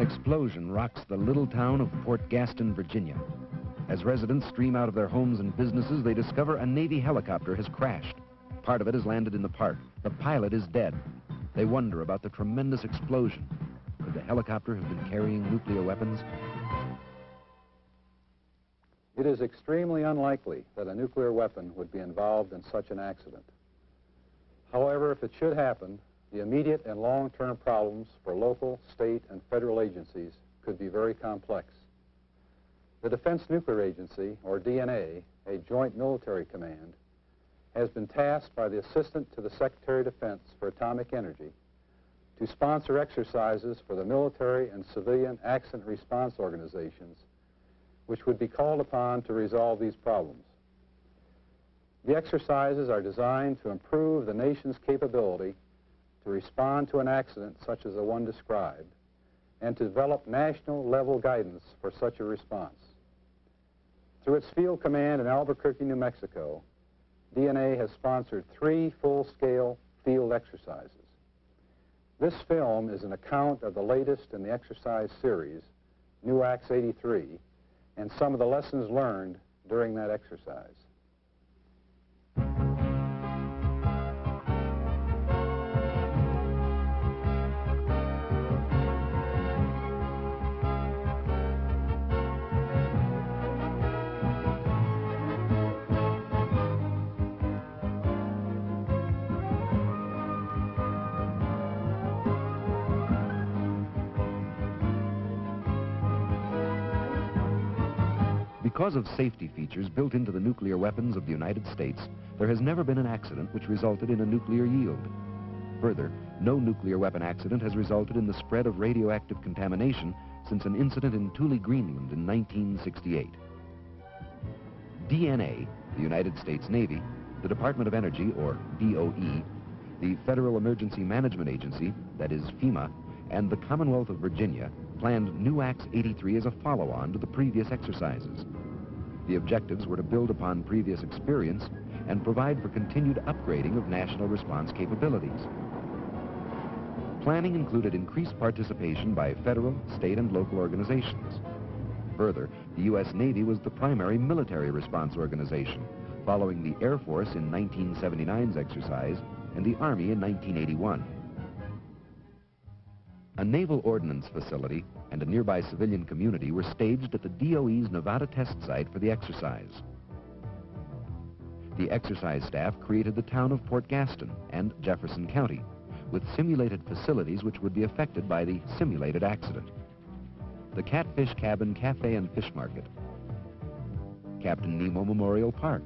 Explosion rocks the little town of Port Gaston, Virginia. As residents stream out of their homes and businesses, they discover a Navy helicopter has crashed. Part of it has landed in the park. The pilot is dead. They wonder about the tremendous explosion. Could the helicopter have been carrying nuclear weapons? It is extremely unlikely that a nuclear weapon would be involved in such an accident. However, if it should happen, the immediate and long-term problems for local, state, and federal agencies could be very complex. The Defense Nuclear Agency, or DNA, a joint military command, has been tasked by the Assistant to the Secretary of Defense for Atomic Energy to sponsor exercises for the military and civilian accident response organizations, which would be called upon to resolve these problems. The exercises are designed to improve the nation's capability to respond to an accident such as the one described, and to develop national-level guidance for such a response. Through its field command in Albuquerque, New Mexico, DNA has sponsored 3 full-scale field exercises. This film is an account of the latest in the exercise series, Nuwax 83, and some of the lessons learned during that exercise. Because of safety features built into the nuclear weapons of the United States, there has never been an accident which resulted in a nuclear yield. Further, no nuclear weapon accident has resulted in the spread of radioactive contamination since an incident in Thule, Greenland in 1968. DNA, the United States Navy, the Department of Energy, or DOE, the Federal Emergency Management Agency, that is FEMA, and the Commonwealth of Virginia planned Nuwax 83 as a follow-on to the previous exercises. The objectives were to build upon previous experience and provide for continued upgrading of national response capabilities. Planning included increased participation by federal, state, and local organizations. Further, the U.S. Navy was the primary military response organization, following the Air Force in 1979's exercise and the Army in 1981. A naval ordnance facility and a nearby civilian community were staged at the DOE's Nevada test site for the exercise. The exercise staff created the town of Port Gaston and Jefferson County, with simulated facilities which would be affected by the simulated accident. The Catfish Cabin Cafe and Fish Market, Captain Nemo Memorial Park,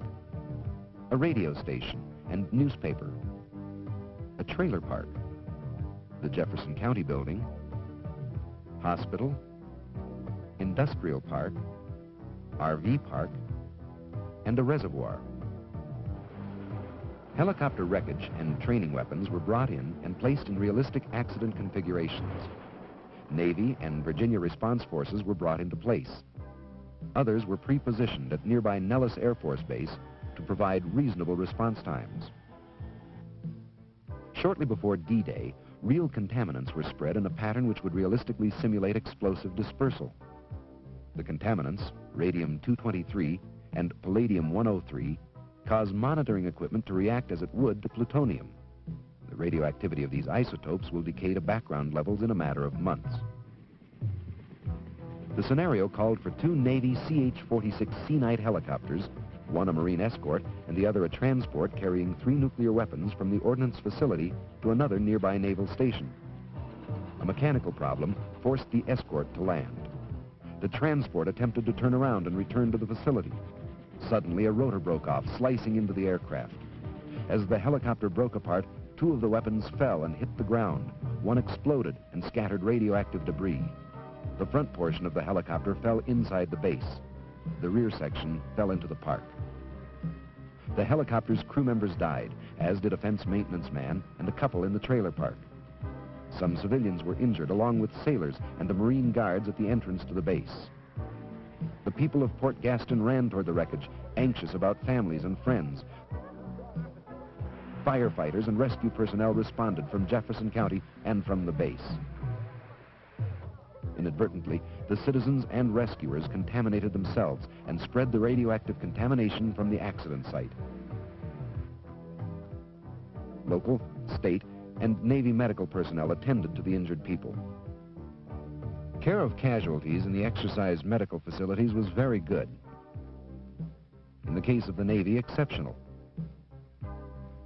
a radio station and newspaper, a trailer park, the Jefferson County Building, hospital, industrial park, RV park, and a reservoir. Helicopter wreckage and training weapons were brought in and placed in realistic accident configurations. Navy and Virginia response forces were brought into place. Others were pre-positioned at nearby Nellis Air Force Base to provide reasonable response times. Shortly before D-Day, real contaminants were spread in a pattern which would realistically simulate explosive dispersal. The contaminants, radium-223 and palladium-103, cause monitoring equipment to react as it would to plutonium. The radioactivity of these isotopes will decay to background levels in a matter of months. The scenario called for 2 Navy CH-46 Sea Knight helicopters, one a Marine escort and the other a transport carrying 3 nuclear weapons from the ordnance facility to another nearby naval station. A mechanical problem forced the escort to land. The transport attempted to turn around and return to the facility. Suddenly, a rotor broke off, slicing into the aircraft. As the helicopter broke apart, 2 of the weapons fell and hit the ground. One exploded and scattered radioactive debris. The front portion of the helicopter fell inside the base. The rear section fell into the park. The helicopter's crew members died, as did a fence maintenance man and a couple in the trailer park. Some civilians were injured, along with sailors and the Marine guards at the entrance to the base. The people of Port Gaston ran toward the wreckage, anxious about families and friends. Firefighters and rescue personnel responded from Jefferson County and from the base. Inadvertently, the citizens and rescuers contaminated themselves and spread the radioactive contamination from the accident site. Local, state, and Navy medical personnel attended to the injured people. Care of casualties in the exercise medical facilities was very good. In the case of the Navy, exceptional.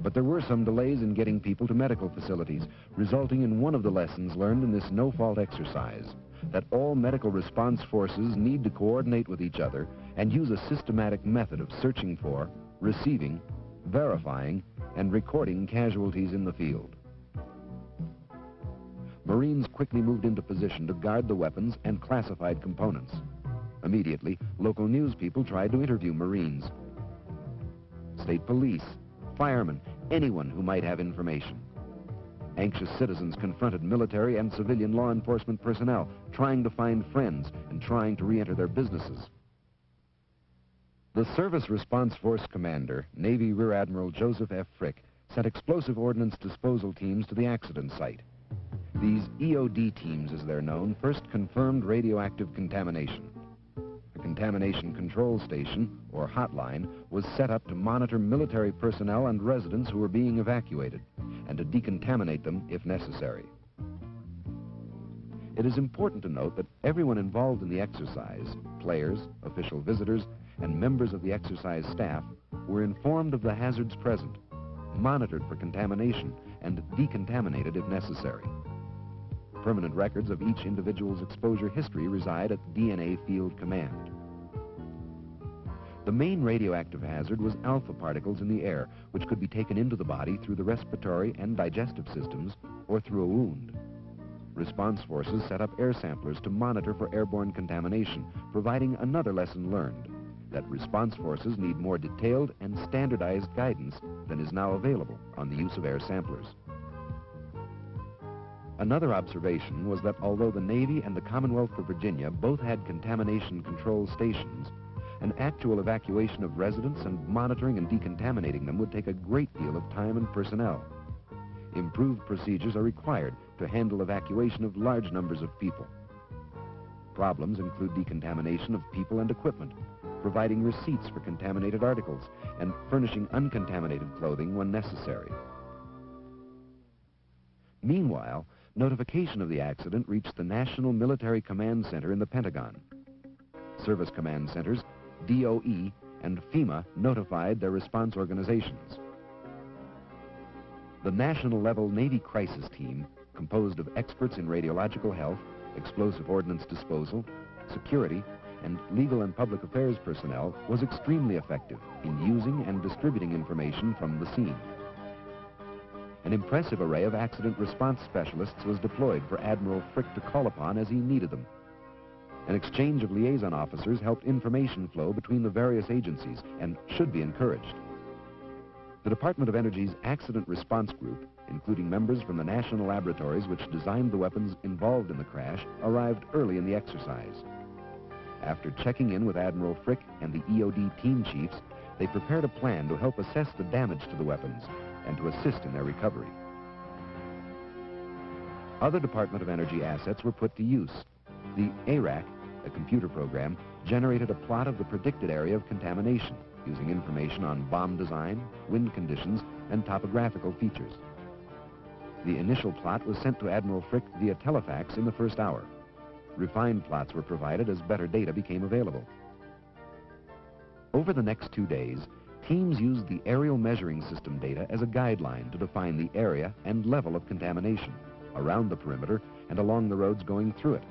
But there were some delays in getting people to medical facilities, resulting in one of the lessons learned in this no-fault exercise, that all medical response forces need to coordinate with each other and use a systematic method of searching for, receiving, verifying, and recording casualties in the field. Marines quickly moved into position to guard the weapons and classified components. Immediately, local news people tried to interview Marines. State police, firemen, anyone who might have information. Anxious citizens confronted military and civilian law enforcement personnel, trying to find friends and trying to re-enter their businesses. The Service Response Force Commander, Navy Rear Admiral Joseph F. Frick, sent explosive ordnance disposal teams to the accident site. These EOD teams, as they're known, first confirmed radioactive contamination. A contamination control station, or hotline, was set up to monitor military personnel and residents who were being evacuated, and to decontaminate them if necessary. It is important to note that everyone involved in the exercise, players, official visitors, and members of the exercise staff, were informed of the hazards present, monitored for contamination, and decontaminated if necessary. Permanent records of each individual's exposure history reside at DNA Field Command. The main radioactive hazard was alpha particles in the air, which could be taken into the body through the respiratory and digestive systems or through a wound. Response forces set up air samplers to monitor for airborne contamination, providing another lesson learned, that response forces need more detailed and standardized guidance than is now available on the use of air samplers. Another observation was that although the Navy and the Commonwealth of Virginia both had contamination control stations, an actual evacuation of residents and monitoring and decontaminating them would take a great deal of time and personnel. Improved procedures are required to handle evacuation of large numbers of people. Problems include decontamination of people and equipment, providing receipts for contaminated articles, and furnishing uncontaminated clothing when necessary. Meanwhile, notification of the accident reached the National Military Command Center in the Pentagon. Service command centers, DOE, and FEMA notified their response organizations. The national-level Navy crisis team, composed of experts in radiological health, explosive ordnance disposal, security, and legal and public affairs personnel, was extremely effective in using and distributing information from the scene. An impressive array of accident response specialists was deployed for Admiral Frick to call upon as he needed them. An exchange of liaison officers helped information flow between the various agencies and should be encouraged. The Department of Energy's Accident Response Group, including members from the national laboratories which designed the weapons involved in the crash, arrived early in the exercise. After checking in with Admiral Frick and the EOD team chiefs, they prepared a plan to help assess the damage to the weapons and to assist in their recovery. Other Department of Energy assets were put to use. The ARAC, a computer program, generated a plot of the predicted area of contamination using information on bomb design, wind conditions, and topographical features. The initial plot was sent to Admiral Frick via telefax in the first hour. Refined plots were provided as better data became available. Over the next 2 days, teams used the aerial measuring system data as a guideline to define the area and level of contamination around the perimeter and along the roads going through it.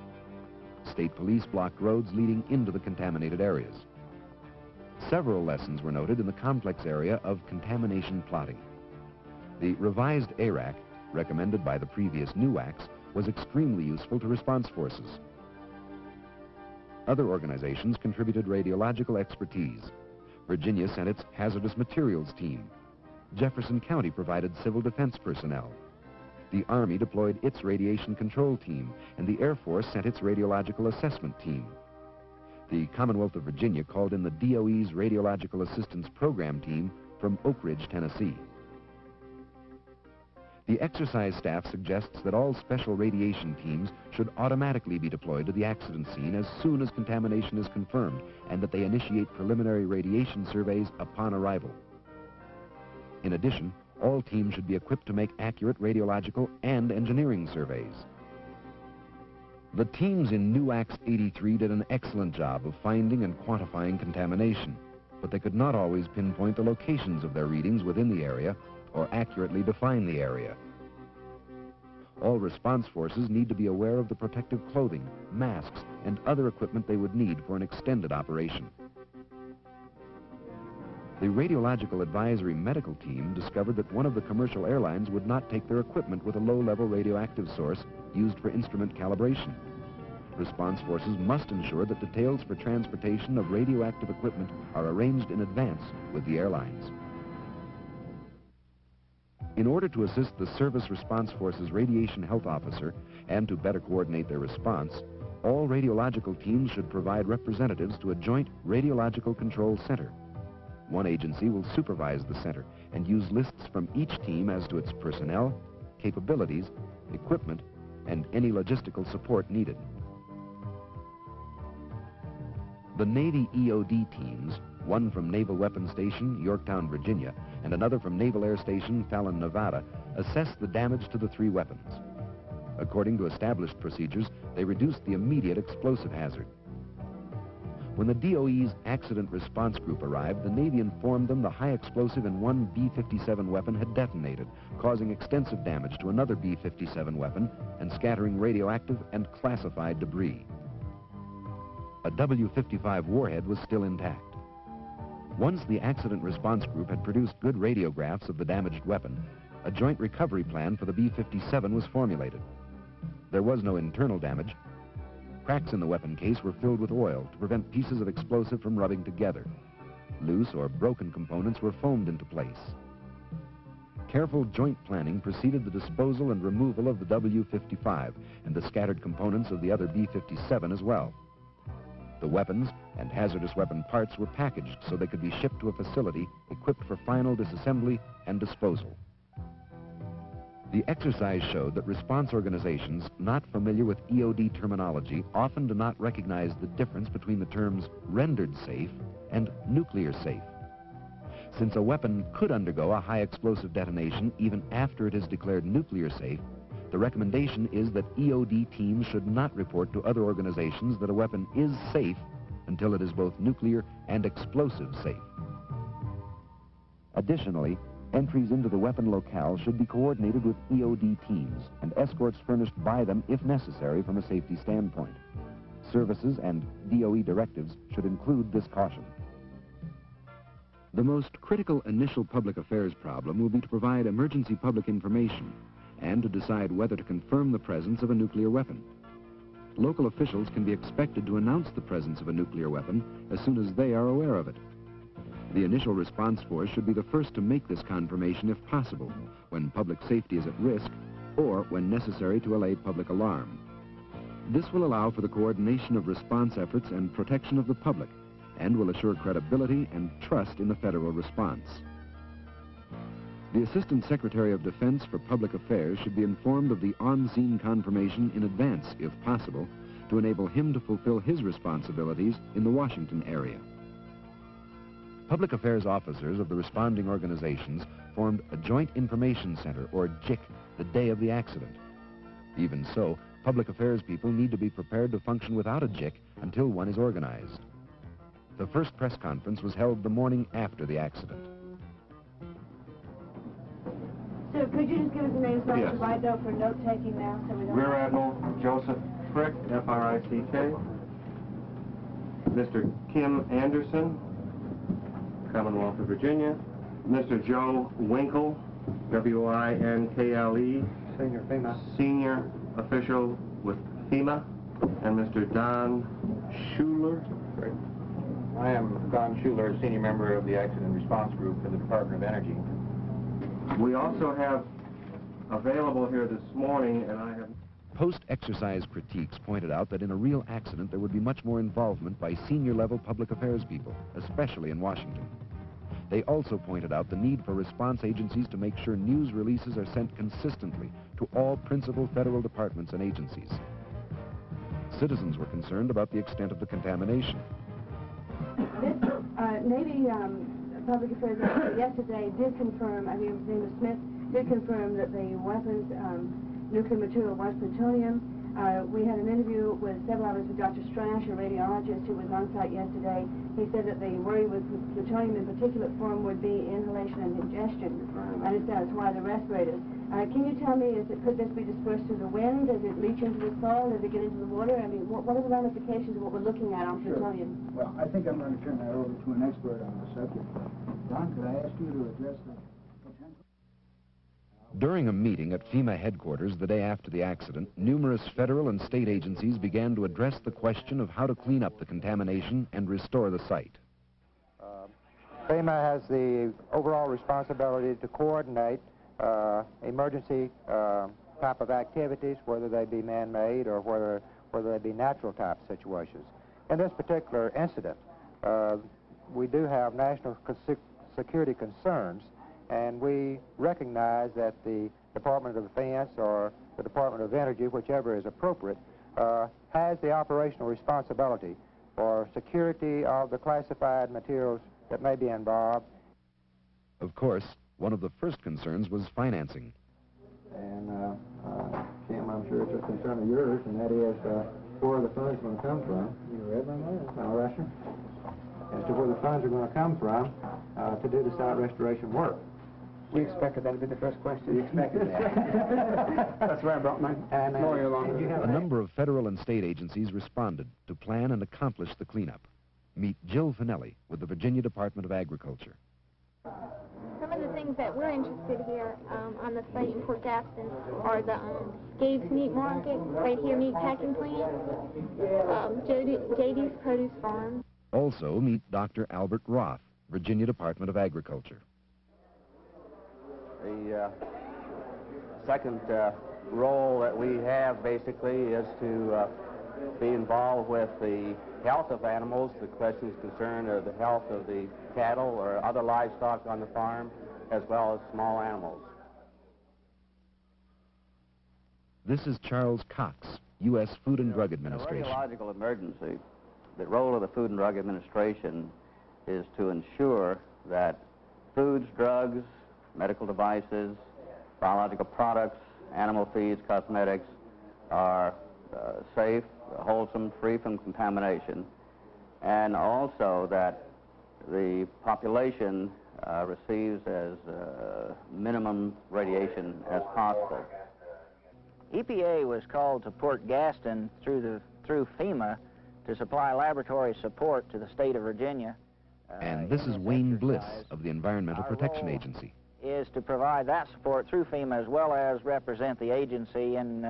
State police blocked roads leading into the contaminated areas. Several lessons were noted in the complex area of contamination plotting. The revised ARAC, recommended by the previous Nuwax, was extremely useful to response forces. Other organizations contributed radiological expertise. Virginia sent its hazardous materials team. Jefferson County provided civil defense personnel. The Army deployed its radiation control team, and the Air Force sent its radiological assessment team. The Commonwealth of Virginia called in the DOE's Radiological Assistance Program team from Oak Ridge, Tennessee. The exercise staff suggests that all special radiation teams should automatically be deployed to the accident scene as soon as contamination is confirmed, and that they initiate preliminary radiation surveys upon arrival. In addition, all teams should be equipped to make accurate radiological and engineering surveys. The teams in Nuwax 83 did an excellent job of finding and quantifying contamination, but they could not always pinpoint the locations of their readings within the area or accurately define the area. All response forces need to be aware of the protective clothing, masks, and other equipment they would need for an extended operation. The Radiological Advisory Medical Team discovered that one of the commercial airlines would not take their equipment with a low-level radioactive source used for instrument calibration. Response forces must ensure that details for transportation of radioactive equipment are arranged in advance with the airlines. In order to assist the Service Response Force's Radiation Health Officer and to better coordinate their response, all radiological teams should provide representatives to a joint radiological control center. One agency will supervise the center and use lists from each team as to its personnel, capabilities, equipment, and any logistical support needed. The Navy EOD teams, one from Naval Weapons Station, Yorktown, Virginia, and another from Naval Air Station, Fallon, Nevada, assessed the damage to the three weapons. According to established procedures, they reduced the immediate explosive hazard. When the DOE's accident response group arrived, the Navy informed them the high explosive in one B-57 weapon had detonated, causing extensive damage to another B-57 weapon and scattering radioactive and classified debris. A W-55 warhead was still intact. Once the accident response group had produced good radiographs of the damaged weapon, a joint recovery plan for the B-57 was formulated. There was no internal damage. Cracks in the weapon case were filled with oil to prevent pieces of explosive from rubbing together. Loose or broken components were foamed into place. Careful joint planning preceded the disposal and removal of the W-55 and the scattered components of the other B-57 as well. The weapons and hazardous weapon parts were packaged so they could be shipped to a facility equipped for final disassembly and disposal. The exercise showed that response organizations not familiar with EOD terminology often do not recognize the difference between the terms rendered safe and nuclear safe. Since a weapon could undergo a high explosive detonation even after it is declared nuclear safe, the recommendation is that EOD teams should not report to other organizations that a weapon is safe until it is both nuclear and explosive safe. Additionally, entries into the weapon locale should be coordinated with EOD teams and escorts furnished by them if necessary from a safety standpoint. Services and DOE directives should include this caution. The most critical initial public affairs problem will be to provide emergency public information and to decide whether to confirm the presence of a nuclear weapon. Local officials can be expected to announce the presence of a nuclear weapon as soon as they are aware of it. The initial response force should be the first to make this confirmation if possible, when public safety is at risk or when necessary to allay public alarm. This will allow for the coordination of response efforts and protection of the public, and will assure credibility and trust in the federal response. The Assistant Secretary of Defense for Public Affairs should be informed of the on-scene confirmation in advance, if possible, to enable him to fulfill his responsibilities in the Washington area. Public affairs officers of the responding organizations formed a Joint Information Center, or JIC, the day of the accident. Even so, public affairs people need to be prepared to function without a JIC until one is organized. The first press conference was held the morning after the accident. Sir, could you just give us the names of the wide for note-taking now? So we don't Rear Admiral Joseph Frick, F-R-I-C-K. Mr. Kim Anderson, Commonwealth of Virginia. Mr. Joe Winkle, W-I-N-K-L-E. Senior FEMA. Senior official with FEMA. And Mr. Don Schuler. Great. I am Don Schuler, senior member of the Accident Response Group for the Department of Energy. We also have available here this morning, and I have... Post-exercise critiques pointed out that in a real accident there would be much more involvement by senior-level public affairs people, especially in Washington. They also pointed out the need for response agencies to make sure news releases are sent consistently to all principal federal departments and agencies. Citizens were concerned about the extent of the contamination. This Navy public affairs officer yesterday did confirm, I think his name is Smith, did confirm that the weapons nuclear material was plutonium. We had an interview with several hours with Dr. Strash, a radiologist who was on site yesterday. He said that the worry with plutonium in particulate form would be inhalation and ingestion, and that's why the respirators. Can you tell me, could this be dispersed through the wind? Does it leach into the soil? Does it get into the water? I mean, what are the ramifications of what we're looking at on plutonium? Well, I think I'm going to turn that over to an expert on the subject. Don, could I ask you to address the potential? During a meeting at FEMA headquarters the day after the accident, numerous federal and state agencies began to address the question of how to clean up the contamination and restore the site. FEMA has the overall responsibility to coordinate emergency type of activities, whether they be man-made or whether they be natural type situations. In this particular incident, we do have national security concerns, and we recognize that the Department of Defense or the Department of Energy, whichever is appropriate, has the operational responsibility for security of the classified materials that may be involved. Of course, one of the first concerns was financing. And Kim, I'm sure it's a concern of yours, and that is where the funds are going to come from. You read my mind? All right, sir. As to where the funds are going to come from to do the site restoration work. We expected that to be the first question. You expected that. That's why I brought my lawyer along. A number of federal and state agencies responded to plan and accomplish the cleanup. Meet Jill Finelli with the Virginia Department of Agriculture. Some of the things that we're interested here on the site in Port Gaston are the Gabe's Meat Market, right here, meat packing plant, JD's Produce Farm. Also meet Dr. Albert Roth, Virginia Department of Agriculture. The second role that we have basically is to be involved with the health of animals. The questions concerned are the health of the cattle or other livestock on the farm, as well as small animals. This is Charles Cox, U.S. Food and Drug Administration. In a radiological emergency, the role of the Food and Drug Administration is to ensure that foods, drugs, medical devices, biological products, animal feeds, cosmetics are safe, wholesome, free from contamination, and also that the population receives as minimum radiation as possible. EPA was called to Port Gaston through FEMA to supply laboratory support to the state of Virginia. And this is Wayne Bliss of the Environmental Protection Agency. Is to provide that support through FEMA as well as represent the agency in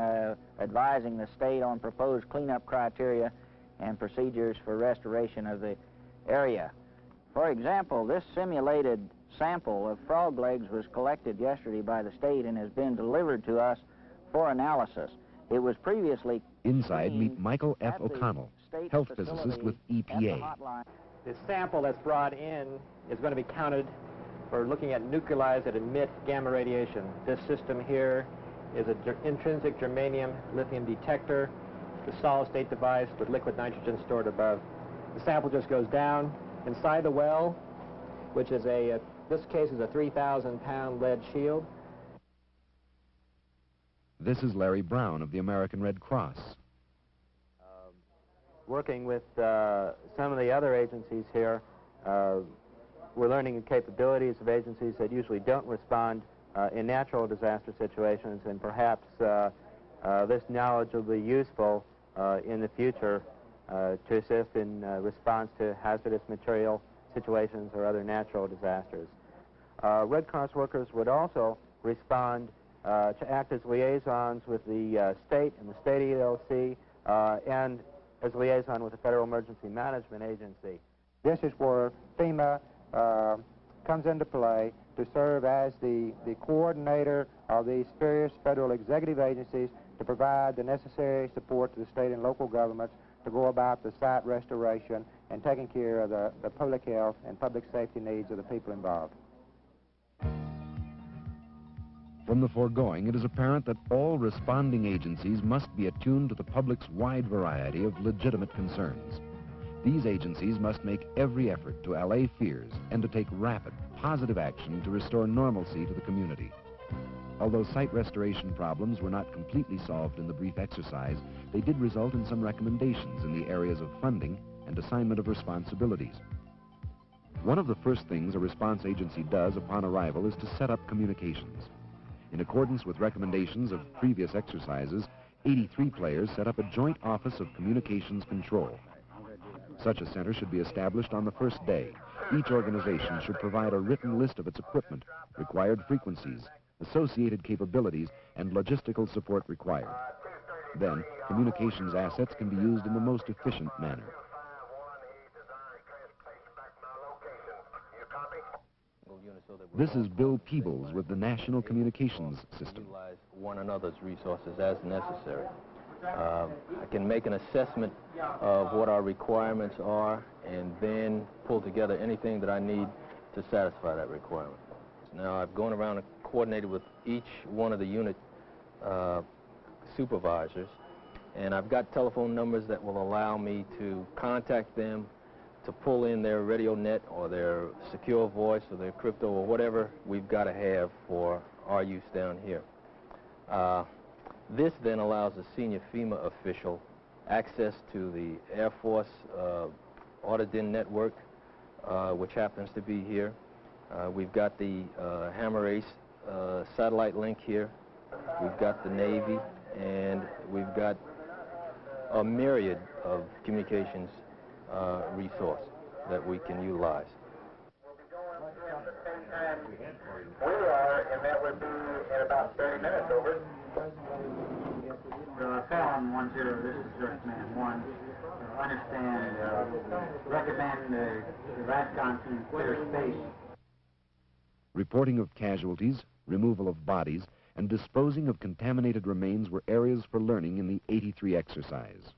advising the state on proposed cleanup criteria and procedures for restoration of the area. For example, this simulated sample of frog legs was collected yesterday by the state and has been delivered to us for analysis. It was previously... Inside, meet Michael F. O'Connell, health physicist with EPA. The sample that's brought in is going to be counted for looking at nucleaires that emit gamma radiation. This system here is an intrinsic germanium lithium detector, the solid-state device with liquid nitrogen stored above. The sample just goes down inside the well, which is this case is a 3,000-pound lead shield. This is Larry Brown of the American Red Cross. Working with some of the other agencies here, we're learning the capabilities of agencies that usually don't respond in natural disaster situations, and perhaps this knowledge will be useful in the future to assist in response to hazardous material situations or other natural disasters. Red Cross workers would also respond to act as liaisons with the state and the state ELC and as liaison with the Federal Emergency Management Agency. This is where FEMA comes into play to serve as the coordinator of these various federal executive agencies to provide the necessary support to the state and local governments to go about the site restoration and taking care of the public health and public safety needs of the people involved. From the foregoing, it is apparent that all responding agencies must be attuned to the public's wide variety of legitimate concerns. These agencies must make every effort to allay fears and to take rapid, positive action to restore normalcy to the community. Although site restoration problems were not completely solved in the brief exercise, they did result in some recommendations in the areas of funding and assignment of responsibilities. One of the first things a response agency does upon arrival is to set up communications. In accordance with recommendations of previous exercises, 83 players set up a joint office of communications control. Such a center should be established on the first day. Each organization should provide a written list of its equipment, required frequencies, associated capabilities, and logistical support required. Then, communications assets can be used in the most efficient manner. This is Bill Peebles with the National Communications System. Utilize one another's resources as necessary. I can make an assessment of what our requirements are and then pull together anything that I need to satisfy that requirement. Now, I've gone around and coordinated with each one of the unit supervisors, and I've got telephone numbers that will allow me to contact them to pull in their radio net or their secure voice or their crypto or whatever we've got to have for our use down here. This then allows a senior FEMA official access to the Air Force Audit-In network, which happens to be here. We've got the Hammer Ace satellite link here. We've got the Navy, and we've got a myriad of communications resource that we can utilize. We are, and that would be in about 30 minutes, over. Fallon 10, this is Direct Command 1. Understand, recommend the RASCON to clear space. Reporting of casualties, removal of bodies, and disposing of contaminated remains were areas for learning in the 83 exercise.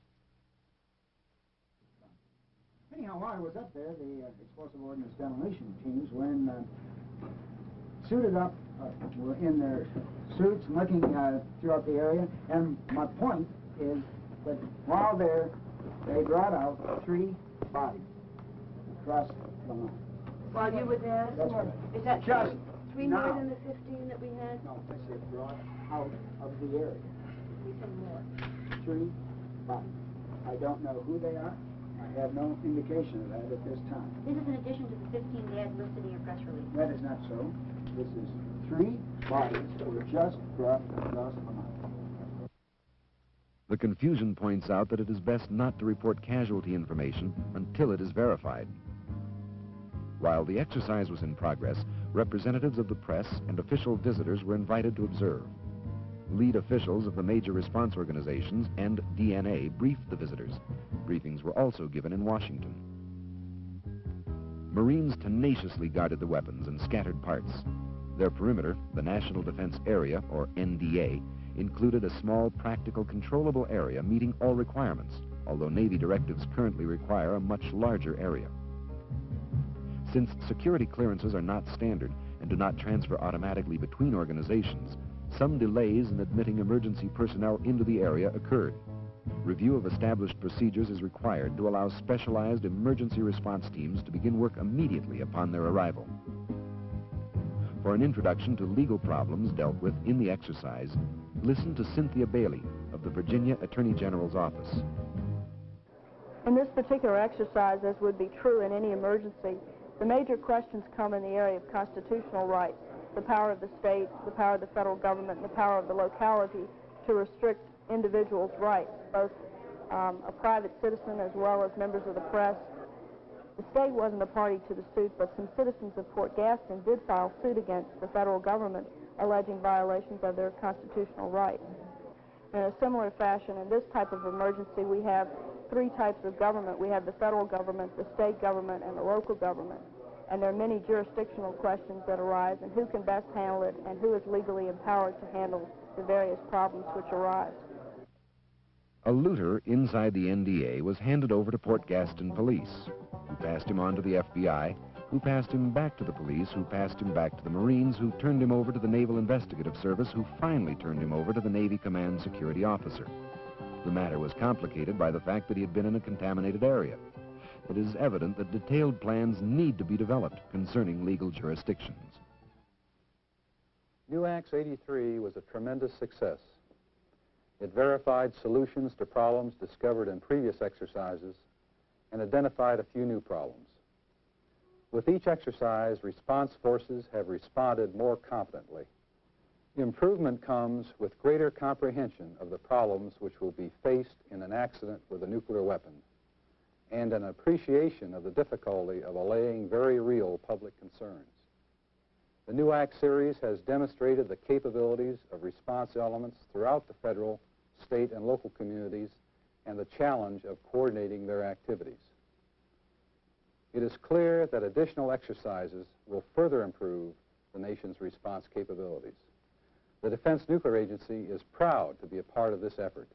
Anyhow, while I was up there, the explosive ordnance demolition teams, when suited up, were in their suits looking throughout the area, and my point is that while there, they brought out 3 bodies across the line. While you were there? That's right. Is that Just 3 more than the 15 that we had? No, I said brought out of the area. We said more. 3 bodies. I don't know who they are. I have no indication of that at this time. This is in addition to the 15 they had listed in your press release. That is not so. This is 3 bodies that were just brought across the line. The confusion points out that it is best not to report casualty information until it is verified. While the exercise was in progress, representatives of the press and official visitors were invited to observe. Lead officials of the major response organizations and DNA briefed the visitors. Briefings were also given in Washington. Marines tenaciously guarded the weapons and scattered parts. Their perimeter, the National Defense Area, or NDA, included a small, practical, controllable area meeting all requirements, although Navy directives currently require a much larger area. Since security clearances are not standard and do not transfer automatically between organizations, some delays in admitting emergency personnel into the area occurred. Review of established procedures is required to allow specialized emergency response teams to begin work immediately upon their arrival. For an introduction to legal problems dealt with in the exercise, listen to Cynthia Bailey of the Virginia Attorney General's Office. In this particular exercise, as would be true in any emergency, the major questions come in the area of constitutional rights, the power of the state, the power of the federal government, and the power of the locality to restrict individuals' rights, both a private citizen as well as members of the press. The state wasn't a party to the suit, but some citizens of Port Gaston did file suit against the federal government alleging violations of their constitutional rights. In a similar fashion, in this type of emergency, we have 3 types of government. We have the federal government, the state government, and the local government. And there are many jurisdictional questions that arise, and who can best handle it, and who is legally empowered to handle the various problems which arise. A looter inside the NDA was handed over to Port Gaston police, who passed him on to the FBI, who passed him back to the police, who passed him back to the Marines, who turned him over to the Naval Investigative Service, who finally turned him over to the Navy Command Security Officer. The matter was complicated by the fact that he had been in a contaminated area. It is evident that detailed plans need to be developed concerning legal jurisdictions. Nuwax 83 was a tremendous success. It verified solutions to problems discovered in previous exercises and identified a few new problems. With each exercise, response forces have responded more competently. Improvement comes with greater comprehension of the problems which will be faced in an accident with a nuclear weapon, and an appreciation of the difficulty of allaying very real public concerns. The Nuwax series has demonstrated the capabilities of response elements throughout the federal, state, and local communities and the challenge of coordinating their activities. It is clear that additional exercises will further improve the nation's response capabilities. The Defense Nuclear Agency is proud to be a part of this effort.